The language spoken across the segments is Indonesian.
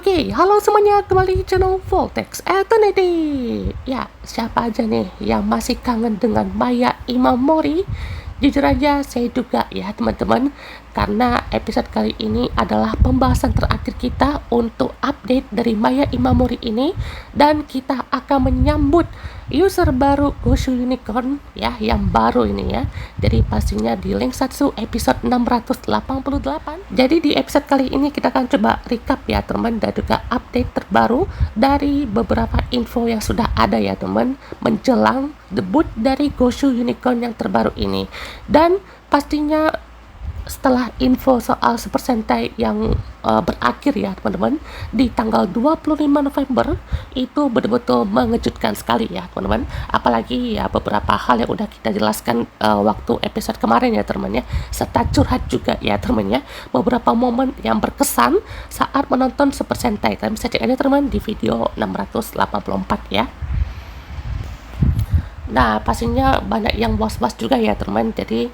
Oke, halo semuanya, kembali di channel Voltex Eternity. Ya, siapa aja nih yang masih kangen dengan Maya Imamori? Jujur aja, saya juga ya teman-teman, karena episode kali ini adalah pembahasan terakhir kita untuk update dari Maya Imamori ini, dan kita akan menyambut user baru Goshu Unicorn ya, yang baru ini ya. Jadi pastinya di link 1 episode 688. Jadi di episode kali ini kita akan coba recap ya teman, dan juga update terbaru dari beberapa info yang sudah ada ya teman, menjelang debut dari Goshu Unicorn yang terbaru ini. Dan pastinya setelah info soal Super Sentai yang berakhir ya teman-teman di tanggal 25 November, itu betul-betul mengejutkan sekali ya teman-teman. Apalagi ya beberapa hal yang udah kita jelaskan waktu episode kemarin ya teman-teman ya, serta curhat juga ya teman-teman ya, beberapa momen yang berkesan saat menonton Super Sentai. Kalian bisa cek aja teman-teman di video 684 ya. Nah, pastinya banyak yang was-was juga ya teman. Jadi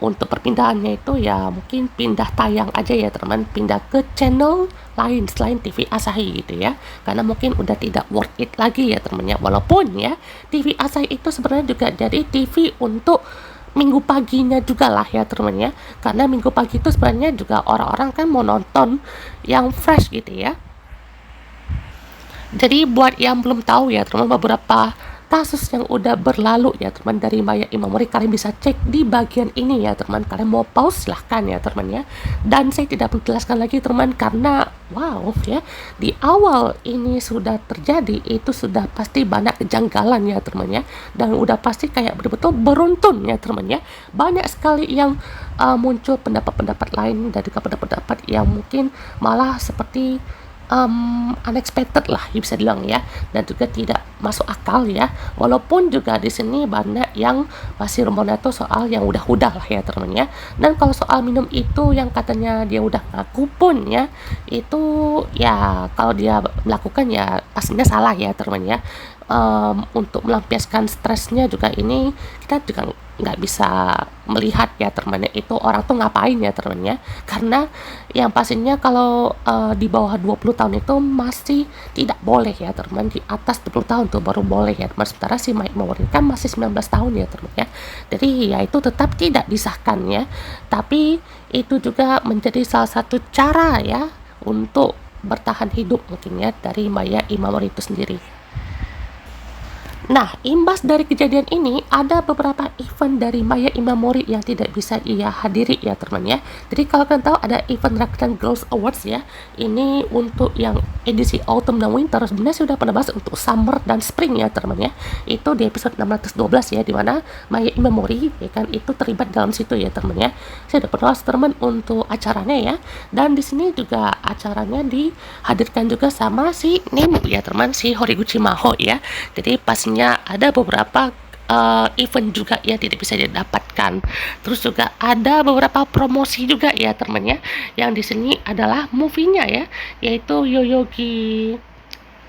untuk perpindahannya itu ya mungkin pindah tayang aja ya teman, pindah ke channel lain selain TV Asahi gitu ya, karena mungkin udah tidak worth it lagi ya teman ya. Walaupun ya TV Asahi itu sebenarnya juga jadi TV untuk minggu paginya juga lah ya teman ya, karena minggu pagi itu sebenarnya juga orang-orang kan mau nonton yang fresh gitu ya. Jadi buat yang belum tahu ya teman, beberapa kasus yang udah berlalu ya teman dari Maya Imamori, kalian bisa cek di bagian ini ya teman. Kalian mau pause silahkan ya teman ya, dan saya tidak perlu jelaskan lagi teman, karena wow ya, di awal ini sudah terjadi itu sudah pasti banyak kejanggalan ya teman ya, dan udah pasti kayak betul-betul beruntun ya teman ya. Banyak sekali yang muncul pendapat-pendapat lain, dan juga pendapat-pendapat yang mungkin malah seperti unexpected lah ya, bisa bilang ya, dan juga tidak masuk akal ya. Walaupun juga di sini banyak yang masih rumornya tuh soal yang udah lah ya teman ya. Dan kalau soal minum itu yang katanya dia udah ngaku pun ya, itu ya kalau dia melakukan ya pastinya salah ya teman ya. Untuk melampiaskan stresnya juga ini kita juga nggak bisa melihat ya teman ya, itu orang tuh ngapain ya teman ya, karena yang pastinya kalau di bawah 20 tahun itu masih tidak boleh ya teman, di atas 20 tahun tuh baru boleh ya teman. Sementara si Mike Mori kan masih 19 tahun ya teman ya, jadi ya itu tetap tidak disahkan ya. Tapi itu juga menjadi salah satu cara ya untuk bertahan hidup mungkin ya dari Maya Imamori itu sendiri. Nah, imbas dari kejadian ini, ada beberapa event dari Maya Imamori yang tidak bisa ia hadiri ya teman ya. Jadi kalau kalian tahu ada event Rakuten Girls Awards ya, ini untuk yang edisi Autumn dan Winter. Sebenarnya sudah pernah bahas untuk Summer dan Spring ya teman ya. Itu di episode 612 ya, dimana Maya Imamori ya kan itu terlibat dalam situ ya teman ya. Saya udah pernah bahas teman untuk acaranya ya, dan di sini juga acaranya dihadirkan juga sama si Nemu ya teman, si Horiguchi Maho ya. Jadi pas ada beberapa event juga ya tidak bisa didapatkan. Terus juga ada beberapa promosi juga ya teman ya, yang di sini adalah movie-nya ya, yaitu Yoyogi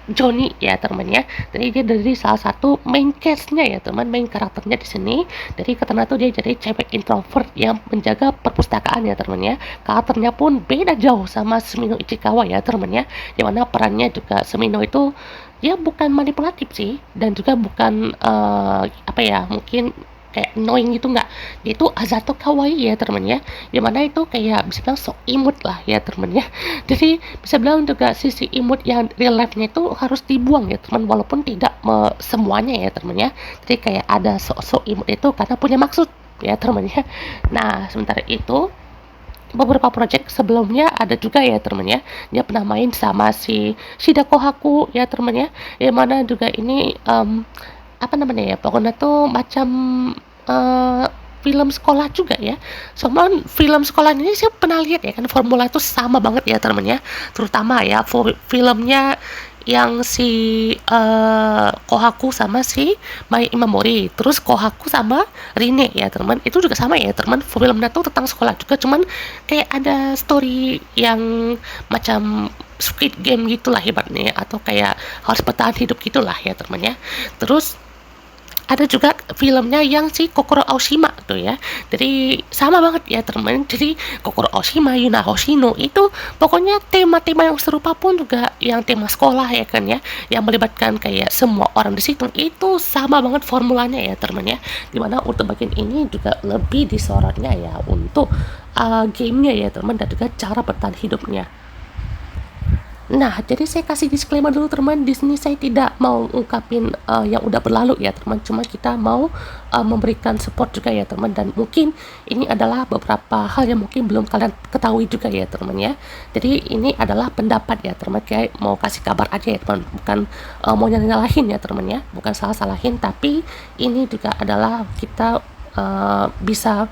Johnny ya teman ya. Jadi dia dari salah satu main cast-nya ya teman, main karakternya di sini. Dari katanya tuh dia jadi cewek introvert yang menjaga perpustakaan ya teman ya. Karakternya pun beda jauh sama Sumino Ichikawa ya teman ya, yang mana perannya juga Sumino itu ya bukan manipulatif sih, dan juga bukan apa ya, mungkin kayak annoying gitu, nggak. Dia itu Azato kawaii ya teman ya, dimana itu kayak bisa bilang sok imut lah ya teman ya. Jadi bisa bilang juga sisi imut yang real life-nya itu harus dibuang ya teman, walaupun tidak semuanya ya teman ya. Jadi kayak ada sok-sok imut itu karena punya maksud ya teman ya. Nah sementara itu beberapa project sebelumnya ada juga ya teman ya, dia pernah main sama si Shida Kohaku ya teman ya, yang mana juga ini apa namanya ya, pokoknya tuh macam film sekolah juga ya. Sama film sekolah ini saya pernah lihat ya kan, formula itu sama banget ya teman ya, terutama ya filmnya yang si Kohaku sama si Mai Imamori, terus Kohaku sama Rine ya teman, itu juga sama ya teman, filmnya tuh tentang sekolah juga, cuman kayak ada story yang macam Squid Game gitulah hebatnya, atau kayak harus bertahan hidup gitulah ya teman ya. Terus ada juga filmnya yang si Kokoro Aoshima tuh ya. Jadi sama banget ya teman. Jadi Kokoro Aoshima, Yuna Hoshino itu pokoknya tema-tema yang serupa pun juga yang tema sekolah ya kan ya, yang melibatkan kayak semua orang di situ itu sama banget formulanya ya teman ya. Dimana untuk bagian ini juga lebih disorotnya ya untuk gamenya ya teman dan juga cara bertahan hidupnya. Nah, jadi saya kasih disclaimer dulu teman, di sini saya tidak mau ungkapin yang udah berlalu ya teman, cuma kita mau memberikan support juga ya teman, dan mungkin ini adalah beberapa hal yang mungkin belum kalian ketahui juga ya teman ya. Jadi ini adalah pendapat ya teman, kayak mau kasih kabar aja ya teman, bukan mau nyalahin ya teman ya, bukan salah-salahin, tapi ini juga adalah kita bisa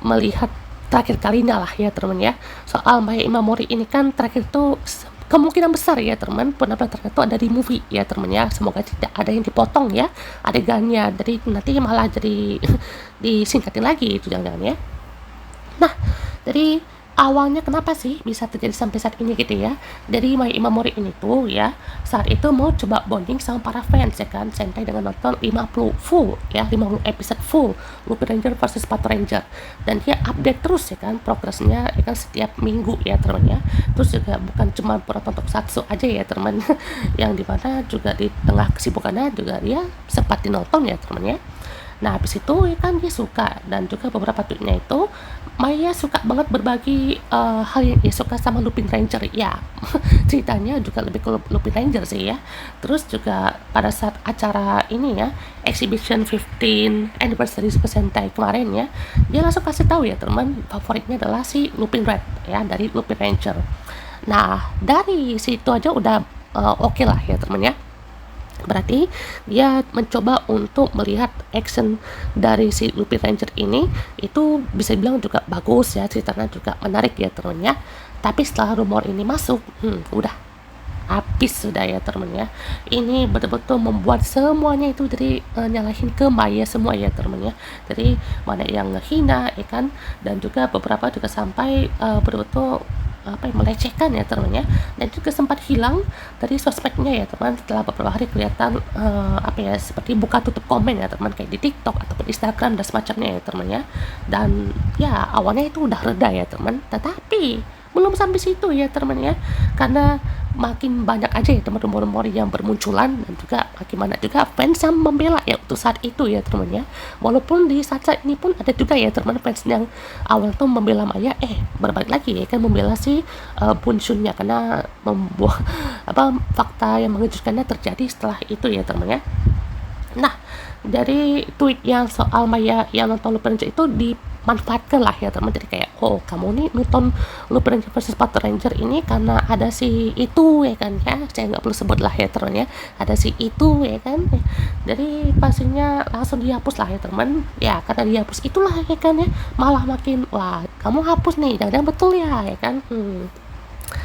melihat terakhir kalinya lah ya teman ya. Soal Maya Imamori ini kan terakhir tuh kemungkinan besar ya teman penampilan terakhir itu ada di movie ya teman ya, semoga tidak ada yang dipotong ya adegannya, jadi nanti malah jadi disingkatin lagi itu jangan-jangan ya. Nah, dari awalnya kenapa sih bisa terjadi sampai saat ini gitu ya? Dari My Imamori ini tuh ya, saat itu mau coba bonding sama para fans ya kan, Sentai dengan nonton 50 full ya, 50 episode full Lupin Ranger versus Pato Ranger. Dan dia update terus ya kan progresnya ya kan setiap minggu ya teman ya. Terus juga bukan cuma penonton tokusatsu aja ya teman, yang dimana juga di tengah kesibukannya juga dia sempat dinonton ya teman ya. Nah, habis itu ya kan dia suka, dan juga beberapa tweetnya itu Maya suka banget berbagi hal yang dia suka sama Lupin Ranger ya. Ceritanya juga lebih ke Lupin Ranger sih ya. Terus juga pada saat acara ini ya, Exhibition 15 Anniversary Super Sentai kemarin ya, dia langsung kasih tahu ya teman, favoritnya adalah si Lupin Red ya, dari Lupin Ranger. Nah, dari situ aja udah oke lah ya teman ya. Berarti dia mencoba untuk melihat action dari si Lupin Ranger ini itu bisa dibilang juga bagus ya, ceritanya juga menarik ya teman ya. Tapi setelah rumor ini masuk, udah habis sudah ya teman ya. Ini betul-betul membuat semuanya itu jadi nyalahin ke Maya semua ya teman ya. Jadi mana yang ngehina ya kan, dan juga beberapa juga sampai betul-betul melecehkan ya teman ya, dan juga sempat hilang dari sosmednya ya teman setelah beberapa hari kelihatan seperti buka tutup komen ya teman, kayak di TikTok ataupun Instagram dan semacamnya ya teman ya. Dan ya awalnya itu udah reda ya teman, tetapi belum sampai situ ya teman ya, karena makin banyak aja ya teman rumor-rumor yang bermunculan, dan juga makin banyak juga fans yang membela ya untuk saat itu ya teman ya. Walaupun di saat ini pun ada juga ya teman fans yang awal tuh membela Maya berbalik lagi ya kan membela si Bunshunnya, karena membuat fakta yang mengejutkannya terjadi setelah itu ya teman ya. Nah, dari tweet yang soal Maya yang nonton Lupin Ranger itu dimanfaatkan lah ya teman, jadi kayak kamu nih nonton Lupin Ranger versus Pato Ranger ini karena ada si itu ya kan ya, saya nggak perlu sebut lah ya teman ya, ada si itu ya kan, jadi pastinya langsung dihapus lah ya teman ya, karena dihapus itulah ya kan ya, malah makin wah kamu hapus nih, jangan betul ya kan.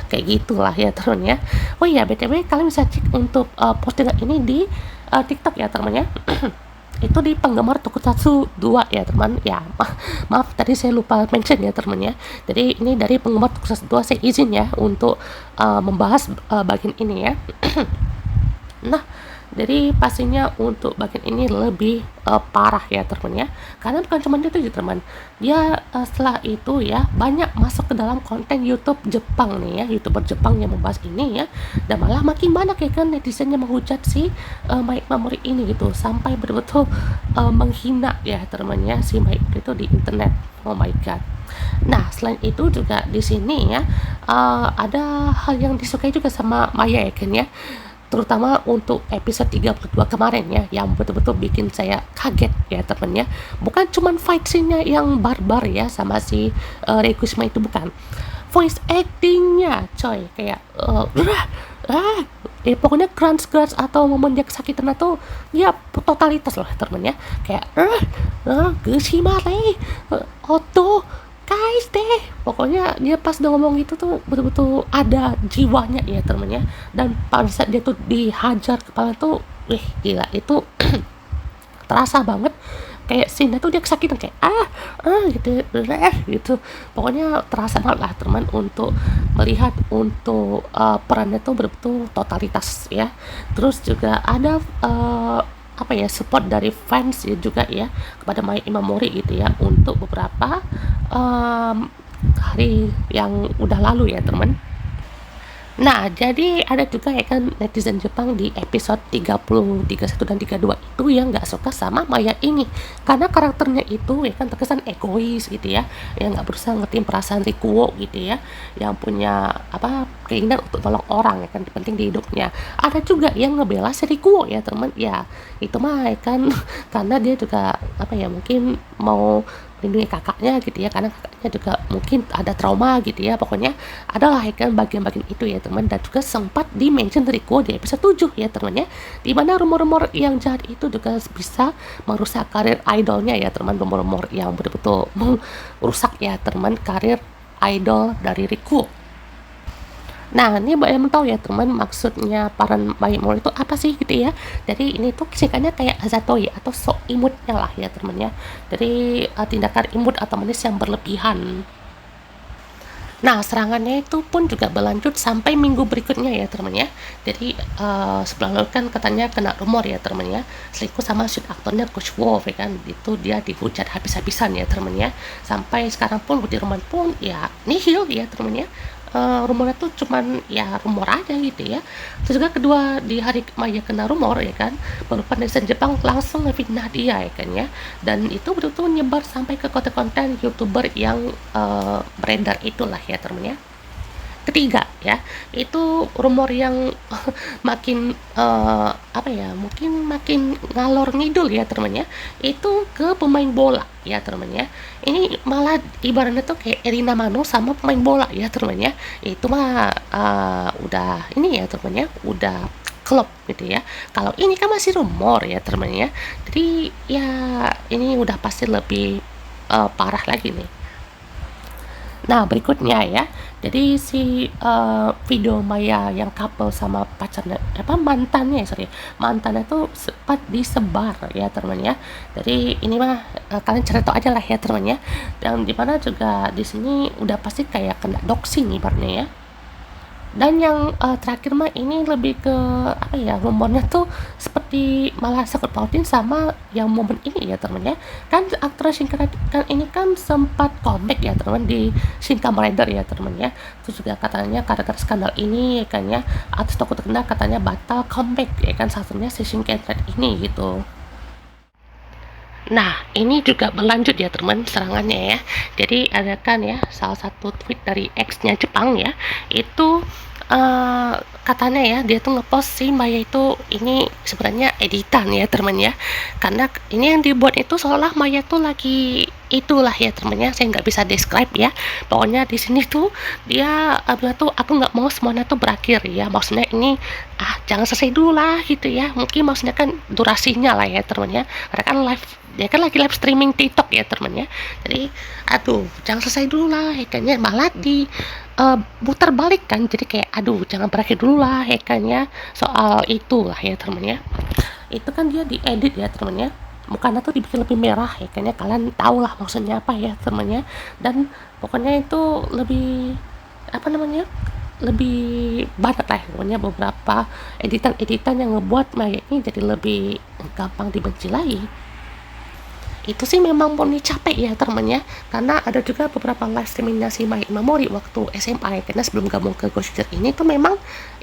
Kayak gitulah ya teman ya. Oh iya, BTW kalian bisa cek untuk postingan ini di TikTok ya teman ya. Itu di penggemar Tokusatsu 2 ya teman ya. Maaf tadi saya lupa mention ya teman ya. Jadi ini dari penggemar Tokusatsu 2, saya izin ya untuk membahas bagian ini ya. Nah, jadi pastinya untuk bagian ini lebih parah ya teman ya, karena bukan cuma itu ya teman, dia setelah itu ya banyak masuk ke dalam konten YouTube Jepang nih ya, YouTuber Jepang yang membahas ini ya, dan malah makin banyak ya kan netizen yang menghujat si Maya Imamori ini gitu, sampai betul-betul menghina ya teman ya si Maya itu di internet. Oh my god. Nah, selain itu juga di sini ya ada hal yang disukai juga sama Maya ya kan ya, terutama untuk episode 32 kemarin ya, yang betul-betul bikin saya kaget ya temen ya. Bukan cuman fight scene-nya yang barbar ya sama si Reikushima itu, bukan, voice acting-nya coy, kayak pokoknya crunch atau momen dia kesakitan atau ya totalitas lah temen ya, kayak Gushimare Oto guys deh, pokoknya dia pas udah ngomong gitu tuh betul-betul ada jiwanya ya temen ya. Dan pada saat dia tuh dihajar kepala tuh gila, itu terasa banget kayak scene tuh dia kesakitan, kayak gitu gitu, pokoknya terasa banget lah teman untuk melihat untuk perannya tuh betul-betul totalitas ya. Terus juga ada apa ya, support dari fans ya juga ya kepada Maya Imamori gitu ya untuk beberapa hari yang udah lalu ya teman. Nah, jadi ada juga ya kan netizen Jepang di episode 30, 31 dan 32 itu yang nggak suka sama Maya ini. Karena karakternya itu ya kan terkesan egois gitu ya, yang nggak berusaha ngertiin perasaan Rikuo gitu ya, yang punya apa keinginan untuk tolong orang ya kan penting di hidupnya. Ada juga yang ngebela si Rikuo ya teman, ya itu mah ya kan karena dia juga apa ya mungkin mau melindungi kakaknya gitu ya karena kakaknya juga mungkin ada trauma gitu ya pokoknya adalah ya kan bagian-bagian itu ya teman, dan juga sempat di mention Rico di episode 7 ya teman ya, dimana rumor-rumor yang jahat itu juga bisa merusak karir idolnya ya teman, rumor-rumor yang betul-betul merusak ya teman karir idol dari Rico. Nah, ini Mbak yang tahu ya teman maksudnya paran Baimor itu apa sih gitu ya. Jadi ini tuh singkatnya kayak azatoi atau sok imutnya lah ya teman ya. Jadi tindakan imut atau manis yang berlebihan. Nah, serangannya itu pun juga berlanjut sampai minggu berikutnya ya teman ya. Jadi sebelum lalu kan katanya kena rumor ya teman ya, selingkuh sama shoot aktornya Coach Wolf ya kan. Itu dia dihujat habis-habisan ya teman ya. Sampai sekarang pun Budi Roman pun ya nihil ya teman ya. Rumornya tuh cuman ya rumor aja gitu ya. Terus juga kedua di hari Maya kena rumor ya kan, beberapa netizen Jepang langsung ngefitnah dia ya kan ya, dan itu betul-betul nyebar sampai ke konten-konten youtuber yang beredar itulah ya temennya. Ketiga ya, itu rumor yang makin apa ya mungkin makin ngalor ngidul ya temennya, itu ke pemain bola ya temennya. Ini malah ibaratnya tuh kayak Erina Mano sama pemain bola ya temennya, itu mah udah ini ya temennya udah klub gitu ya. Kalau ini kan masih rumor ya temennya, jadi ya ini udah pasti lebih parah lagi nih. Nah, berikutnya ya. Jadi si video Maya yang couple sama pacarnya apa mantannya ya, sorry. Mantannya tuh sempat disebar ya teman ya. Jadi ini mah kalian cerita aja lah ya teman ya. Dan dimana juga di sini udah pasti kayak kena doxing ibaratnya ya. Dan yang terakhir mah ini lebih ke apa ya rumornya tuh seperti malah sangkut pautin sama yang momen ini ya teman ya, kan aktor Shinkan kan ini kan sempat comeback ya teman di Shin Kamen Rider ya teman ya, terus juga katanya gara-gara skandal ini ya kan ya artis tokoh terkenal katanya batal comeback ya kan salah satunya si Shinkan Rider ini gitu. Nah, ini juga berlanjut ya teman serangannya ya. Jadi ada kan ya salah satu tweet dari ex-nya Jepang ya, itu uh, katanya ya dia tuh ngepost si Maya itu ini sebenarnya editan ya teman ya. Karena ini yang dibuat itu seolah Maya tuh lagi itulah ya temennya, saya nggak bisa describe ya. Pokoknya di sini tuh dia bilang tuh aku nggak mau semuanya tuh berakhir ya. Maksudnya ini jangan selesai dulu lah gitu ya. Mungkin maksudnya kan durasinya lah ya temennya. Karena kan live dia kan lagi live streaming TikTok ya temennya, jadi aduh jangan selesai dulu lah ya kan ya, malah di putar balik kan, jadi kayak aduh jangan berakhir dulu lah ya kan ya, soal itu lah ya temennya. Itu kan dia diedit ya temennya, mukanya tuh dibikin lebih merah ya kan ya, kalian tahu lah maksudnya apa ya temennya. Dan pokoknya itu lebih apa namanya lebih banyak lah pokoknya beberapa editan-editan yang ngebuat Maya ini jadi lebih gampang dibenci lagi. Itu sih memang murni capek ya temennya, karena ada juga beberapa live streamingnya si Mai Imamori waktu SMA ya, karena sebelum gabung ke Ghost Shooter ini tuh memang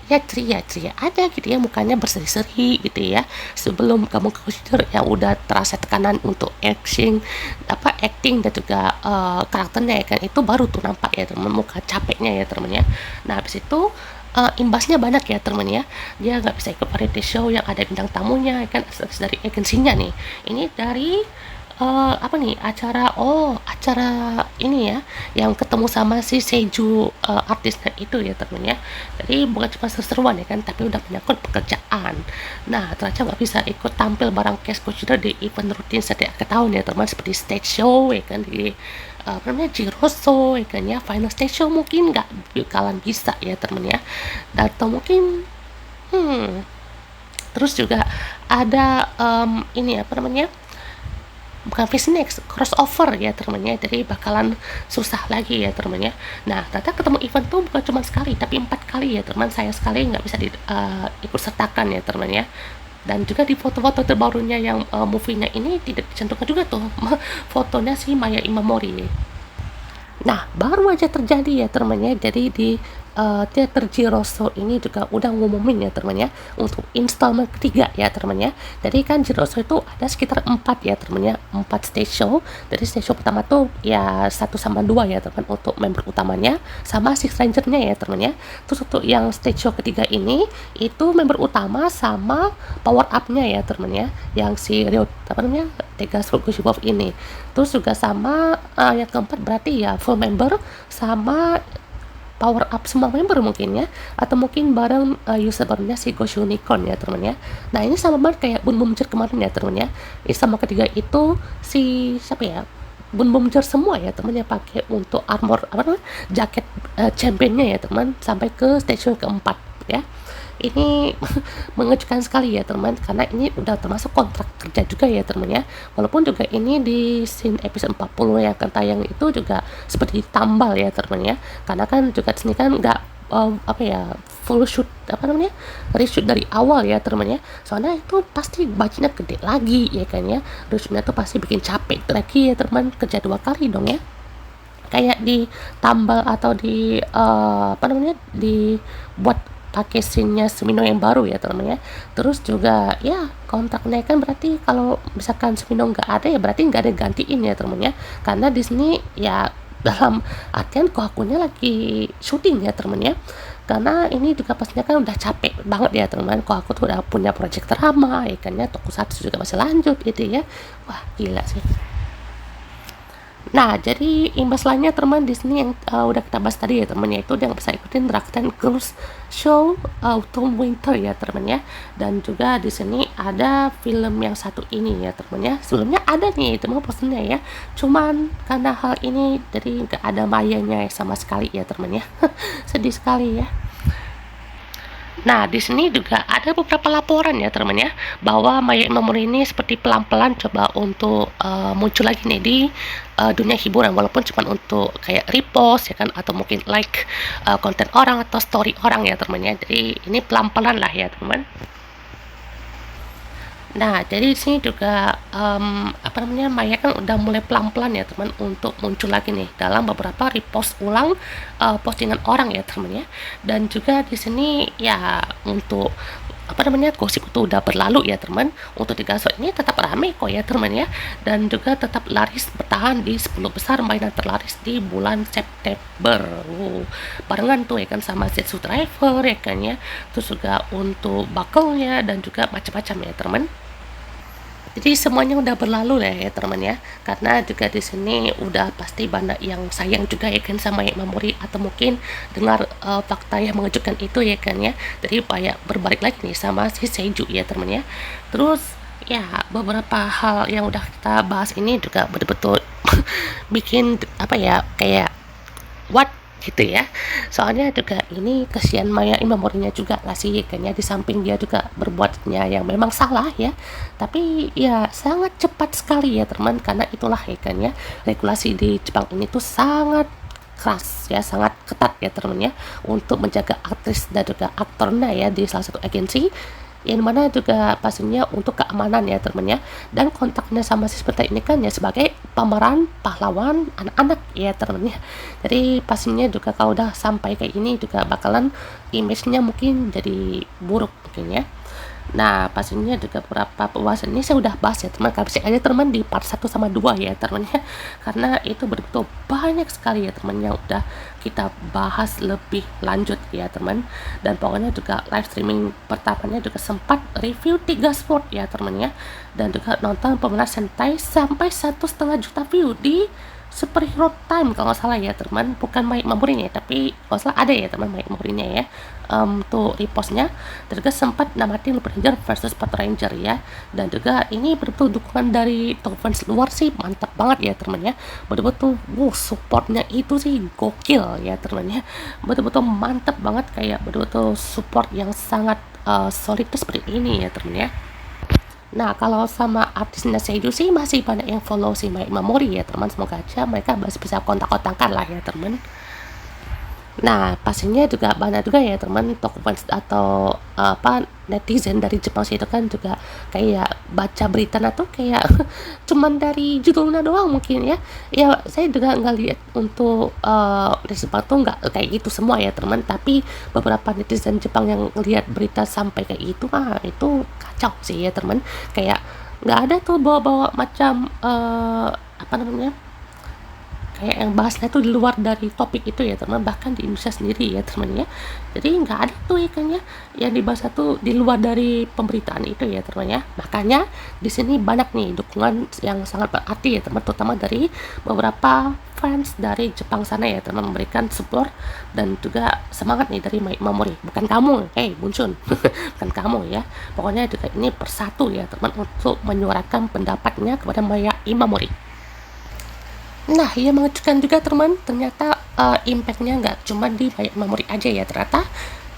ya ceria-ceria aja gitu ya, mukanya berseri-seri gitu ya. Sebelum gabung ke Ghost Shooter ya udah terasa tekanan untuk acting dan juga karakternya ya kan, itu baru tuh nampak ya temen muka capeknya ya temennya. Nah habis itu imbasnya banyak ya temen ya, dia nggak bisa ikut variety show yang ada bintang tamunya ya kan dari agensinya nih. Ini dari apa nih acara ini ya yang ketemu sama si Seiju artisnya itu ya temen ya. Jadi bukan cuma seru-seruan ya kan, tapi udah menyangkut pekerjaan. Nah ternyata nggak bisa ikut tampil bareng Case Coacher di event rutin setiap akhir tahun ya teman, seperti stage show ya kan di apa namanya Jiroso ya kan ya, final stage show mungkin nggak bakalan bisa ya temen ya, atau mungkin terus juga ada ini apa namanya bukan Next crossover ya temennya, jadi bakalan susah lagi ya temennya. Nah ternyata ketemu event tuh bukan cuma sekali tapi 4 kali ya teman, saya sekali nggak bisa ikut sertakan ya temennya. Dan juga di foto-foto terbarunya yang movie-nya ini tidak dicantumkan juga tuh fotonya si Maya Imamori. Nah, baru aja terjadi ya teman-teman ya. Jadi di teater Jiroso ini juga udah ngumumin ya teman-teman ya untuk installment ketiga ya teman-teman ya. Jadi kan Jiroso itu ada sekitar 4 ya teman-teman ya, 4 stage show. Dari stage show pertama tuh ya 1 sama 2 ya teman-teman untuk member utamanya sama si Stranger-nya ya teman-teman ya. Terus untuk yang stage show ketiga ini itu member utama sama power up-nya ya teman-teman ya, yang si Ryo apa namanya Tegas Fukushibov ini. Terus juga sama yang keempat berarti ya full member sama power up semua member mungkin ya, atau mungkin bareng user barunya si Goshu Nikon ya teman ya. Nah ini sama banget kayak Bun Bumjer kemarin ya teman ya. Sama ketiga itu si siapa ya, Bun Bumjer semua ya teman ya, pakai untuk armor apa namanya jaket championnya ya teman sampai ke station keempat ya. Ini mengejutkan sekali ya teman, karena ini udah termasuk kontrak kerja juga ya teman ya. Walaupun juga ini di scene episode 40 yang akan tayang itu juga seperti tambal ya teman ya, karena kan juga sini kan nggak apa ya full shoot apa namanya reshoot dari awal ya teman ya, soalnya itu pasti budgetnya gede lagi ya kan ya, reshootnya tuh pasti bikin capek lagi ya teman, kerja 2 kali dong ya, kayak di tambal atau di apa namanya dibuat pakai scene-nya Sumino yang baru ya teman ya. Terus juga ya kontraknya kan berarti kalau misalkan Sumino nggak ada ya berarti nggak ada gantiin ya teman ya, karena di sini ya dalam artian Kohakunya lagi syuting ya teman ya, karena ini juga pastinya kan udah capek banget ya teman, Kohaku tuh udah punya project drama ya kan ya, Tokusatsu juga masih lanjut gitu ya. Wah gila sih. Nah, jadi imbas lainnya teman di sini yang udah kita bahas tadi ya teman, yaitu yang bisa ikutin Rakuten Girls Show Autumn Winter ya teman ya. Dan juga di sini ada film yang satu ini ya teman ya. Sebelumnya ada nih teman posternya ya. Cuman karena hal ini jadi nggak ada Mayanya sama sekali ya teman ya. Sedih sekali ya. Nah, di sini juga ada beberapa laporan ya teman ya, bahwa Maya Imamura ini seperti pelan-pelan coba untuk muncul lagi nih di dunia hiburan, walaupun cuma untuk kayak repost ya kan, atau mungkin like konten orang atau story orang ya teman ya. Jadi ini pelan-pelan lah ya teman. Nah, jadi di sini juga apa namanya Maya kan udah mulai pelan-pelan ya teman untuk muncul lagi nih dalam beberapa repost ulang postingan orang ya teman ya. Dan juga di sini ya untuk apa namanya gosip itu udah berlalu ya teman. Untuk Tiga Shot ini tetap rame kok ya teman ya, dan juga tetap laris bertahan di 10 besar mainan terlaris di bulan September. Barengan tuh ya kan sama Zetsu Driver ya kan ya, terus juga untuk buckle-nya dan juga macam-macam ya teman. Jadi semuanya udah berlalu lah ya teman ya, karena juga di sini udah pasti banyak yang sayang juga ya kan sama Imamori, atau mungkin dengar fakta yang mengejutkan itu ya kan ya. Jadi kayak berbalik lagi nih sama si Seiju ya teman ya. Terus ya beberapa hal yang udah kita bahas ini juga betul-betul bikin apa ya kayak what gitu ya, soalnya juga ini kesian Maya Imamorinya juga nggak sih kan ya, di samping dia juga berbuatnya yang memang salah ya, tapi ya sangat cepat sekali ya teman, karena itulah ya kan ya regulasi di Jepang ini tuh sangat keras ya, sangat ketat ya teman ya, untuk menjaga aktris dan juga aktornya ya di salah satu agensi, yang mana juga pastinya untuk keamanan ya teman ya. Dan kontaknya sama si seperti ini kan ya sebagai pemeran pahlawan anak-anak ya teman ya. Jadi pastinya juga kalau udah sampai kayak ini juga bakalan image-nya mungkin jadi buruk mungkin ya. Nah, pastinya juga beberapa pembahasan ini saya udah bahas ya teman, kasih aja teman di part 1 sama 2 ya teman ya, karena itu betul-betul banyak sekali ya teman yang udah kita bahas lebih lanjut ya teman. Dan pokoknya juga live streaming pertamanya juga sempat review 3 sport ya teman ya, dan juga nonton pemenang Sentai sampai 1,5 juta view di Superhero Time kalau nggak salah ya teman, bukan Mike Mamurinya tapi kalau salah ada ya teman Mike Mamurinya ya, tuh repostnya. Dan juga sempat namatin Loop Ranger versus Power Ranger ya, dan juga ini betul dukungan dari top fans luar sih mantap banget ya teman ya, betul-betul supportnya itu sih gokil ya teman ya, betul-betul mantap banget, kayak betul-betul support yang sangat solid tuh seperti ini ya teman ya. Nah, kalau sama artisnya Seidu sih masih banyak yang follow si Maya Imamori ya teman, semoga aja mereka masih bisa kontak-kontakan lah ya teman. Nah, pastinya juga banyak juga ya teman toko fans atau netizen dari Jepang sih itu kan juga kayak baca berita tuh kayak cuman dari judulnya doang mungkin ya. Ya saya juga nggak lihat untuk di Jepang tuh nggak kayak gitu semua ya teman, tapi beberapa netizen Jepang yang ngelihat berita sampai kayak itu itu kacau sih ya teman. Kayak nggak ada tuh bawa-bawa macam apa namanya, kayak yang bahasnya tuh di luar dari topik itu ya teman, bahkan di Indonesia sendiri ya teman ya. Jadi nggak ada tuh ikannya yang dibahas tuh di luar dari pemberitaan itu ya teman ya. Makanya di sini banyak nih dukungan yang sangat berarti ya teman, terutama dari beberapa fans dari Jepang sana ya teman, memberikan support dan juga semangat nih dari Mai Mamori. Bukan kamu, Bunsun, bukan kamu ya. Pokoknya juga ini persatu ya teman untuk menyuarakan pendapatnya kepada Maya Imamori. Nah, ia mengejutkan juga teman, ternyata impact-nya nggak cuma di banyak memori aja ya, ternyata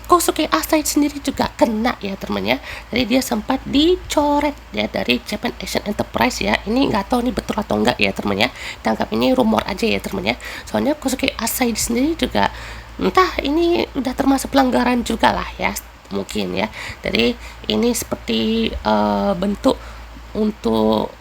Kosuke Asai sendiri juga kena ya teman ya. Jadi dia sempat dicoret ya dari Japan Action Enterprise ya. Ini nggak tahu ini betul atau enggak ya teman ya. Tanggap ini rumor aja ya teman ya. Soalnya Kosuke Asai sendiri juga entah ini udah termasuk pelanggaran juga lah ya mungkin ya. Jadi ini seperti bentuk untuk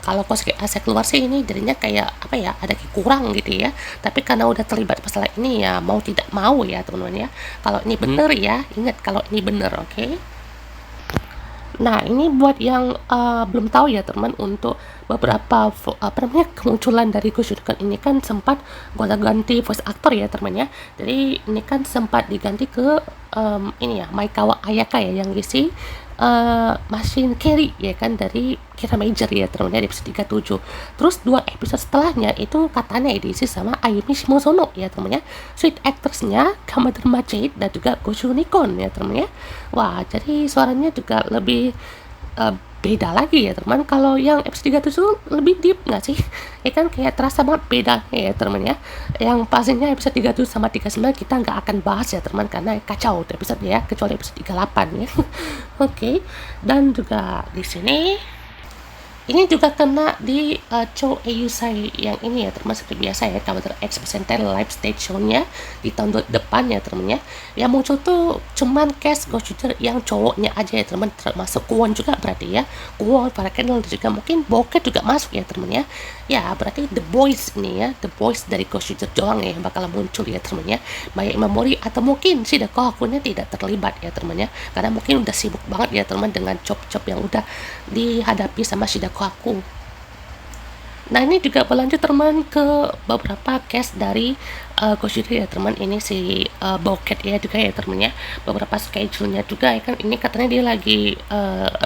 kalau Kosuke Asai keluar sih ini jadinya kayak apa ya, ada kurang gitu ya, tapi karena udah terlibat masalah ini ya mau tidak mau ya teman-teman ya, kalau ini bener ya, ingat kalau ini bener, oke? Nah, ini buat yang belum tahu ya teman, untuk beberapa kemunculan dari Goshidokan ini kan sempat gonta-ganti voice actor ya teman ya. Jadi ini kan sempat diganti ke ini ya, Maekawa Ayaka ya yang ngisi Machine Carry ya kan, dari Kira Major ya teman ya, di episode 37. Terus 2 episode setelahnya itu katanya diisi sama Ayumi Shimozono ya teman ya, sweet actress-nya Kamadama Jade dan juga Goshu Nikon ya teman ya. Wah, jadi suaranya juga lebih beda lagi ya teman. Kalau yang episode 37 lebih deep nggak sih? Ya kan kayak terasa banget beda ya teman ya. Yang pastinya episode 37 sama 39 kita nggak akan bahas ya teman, karena kacau tuh episode ya, kecuali episode 38 ya. Oke. Dan juga di sini ini juga kena di Cho Eusai yang ini ya teman, seperti biasa ya, Kamen X Presenter live stage show-nya di tahun depan ya teman ya. Yang muncul tuh cuman cast Goshider yang cowoknya aja ya teman, termasuk Kwon juga berarti ya. Kwon, para Kendall juga mungkin Boket juga masuk ya teman ya. Ya berarti The Boys ini ya, The Boys dari Goshider doang ya yang bakal muncul ya teman ya. Maya Imamori atau mungkin si Kohaku-nya tidak terlibat ya teman ya, karena mungkin udah sibuk banget ya teman dengan job-job yang udah dihadapi sama Shida Kohaku. Nah, ini juga berlanjut teman ke beberapa case dari Goshido ya teman. Ini si Boket ya juga ya teman ya, beberapa schedule-nya juga ya kan, ini katanya dia lagi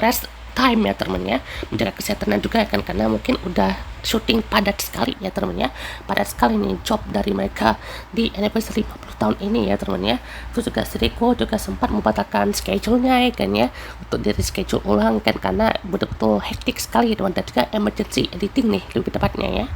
rest time ya teman ya, menjaga kesehatannya juga ya kan, karena mungkin udah syuting padat sekali ya teman ya, padat sekali nih job dari mereka di anniversary 50 tahun ini ya teman ya. Terus juga Siriko juga sempat membatalkan schedule-nya ya kan ya, untuk di reschedule ulang kan, karena betul-betul hektik sekali teman, dan juga emergency editing nih lebih tepatnya ya.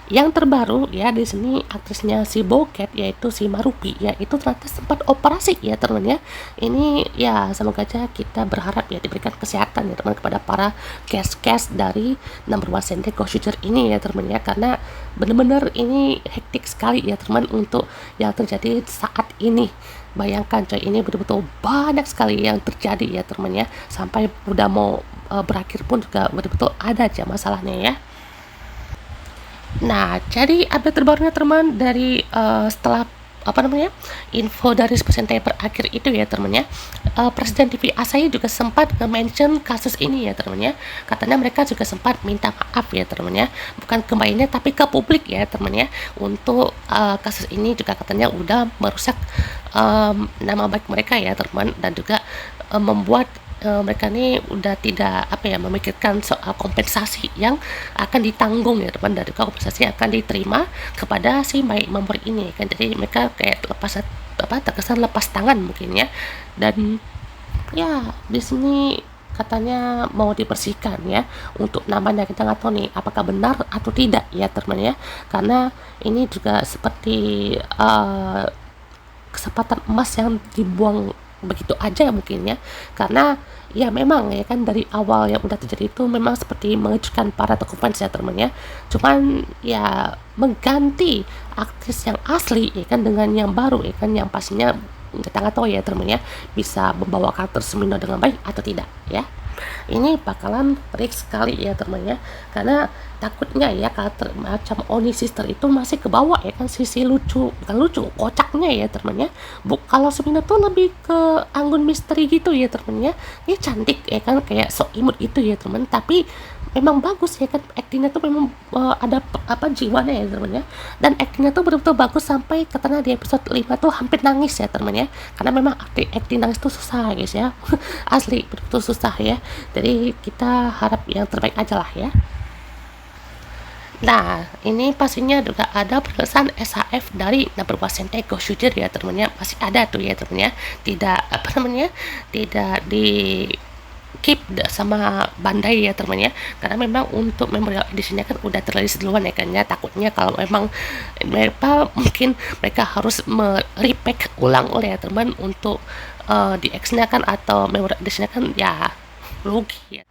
Yang terbaru ya di sini aktrisnya si Boket yaitu si Marupi ya, itu ternyata sempat operasi ya teman ya. Ini ya semoga aja kita berharap ya diberikan kesehatan ya teman kepada para cast dari number one Sendai Goshider ini ya teman ya, karena benar-benar ini hektik sekali ya teman untuk yang terjadi saat ini. Bayangkan coy, ini betul-betul banyak sekali yang terjadi ya teman ya, sampai udah mau berakhir pun juga betul-betul ada aja masalahnya ya. Nah, jadi update terbarunya teman dari setelah info dari presenter berakhir itu ya teman ya, Presiden TV Asahi juga sempat nge-mention kasus ini ya teman ya. Katanya mereka juga sempat minta maaf ya teman ya, bukan ke mbaknya tapi ke publik ya teman ya, untuk kasus ini juga katanya udah merusak nama baik mereka ya teman, dan juga membuat mereka ini udah tidak memikirkan soal kompensasi yang akan ditanggung ya teman, dari kompensasi yang akan diterima kepada si Mai Mamori ini kan. Jadi mereka kayak terkesan lepas tangan mungkin ya, dan ya di sini katanya mau dibersihkan ya untuk namanya. Kita nggak tahu nih apakah benar atau tidak ya teman ya, karena ini juga seperti kesempatan emas yang dibuang begitu aja mungkin ya, karena ya memang ya kan dari awal yang udah terjadi itu memang seperti mengejutkan para tokoh fans ya teman ya, cuman ya mengganti aktris yang asli ya kan dengan yang baru ya kan, yang pastinya kita nggak tahu ya teman ya bisa membawa karakter Sumino dengan baik atau tidak ya. Ini bakalan risk sekali ya teman ya, karena takutnya ya karakter macam Oni Sister itu masih ke bawah ya kan, sisi lucu, bukan lucu, kocaknya ya teman ya. Kalau Sumino tuh lebih ke anggun misteri gitu ya teman ya. Dia cantik ya kan, kayak sok imut gitu ya teman, tapi memang bagus ya kan, aktingnya tuh memang ada apa jiwanya ya teman ya, dan aktingnya tuh betul-betul bagus sampai katanya di episode 5 tuh hampir nangis ya teman ya, karena memang akting nangis tuh susah guys ya. Asli betul-betul susah ya, jadi kita harap yang terbaik aja lah ya. Nah, ini pastinya juga ada pesan SHF dari Number One Sentai Go Shooter ya temennya, masih ada tuh ya temennya, tidak apa namanya, tidak di keep sama Bandai ya temennya, karena memang untuk memorial editionnya kan udah terrilis duluan ya kan ya, takutnya kalau memang mereka mungkin mereka harus repack ulang oleh ya teman untuk di X-nya kan atau memorial editionnya kan ya rugi ya.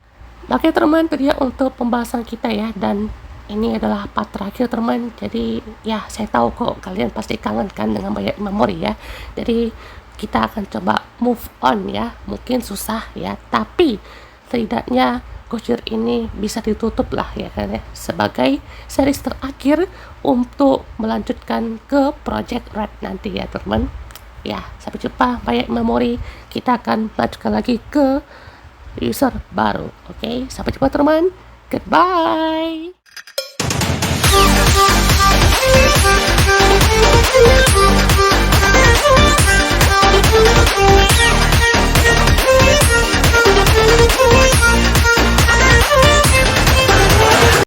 Oke teman, tadi ya untuk pembahasan kita ya, dan ini adalah part terakhir teman, jadi ya saya tahu kok kalian pasti kangen kan dengan banyak memori ya, jadi kita akan coba move on ya, mungkin susah ya, tapi setidaknya Gojir ini bisa ditutup lah ya kan ya, sebagai series terakhir untuk melanjutkan ke Project Red nanti ya teman ya. Sampai jumpa banyak memori, kita akan lanjutkan lagi ke user baru. Oke, sampai jumpa teman, goodbye.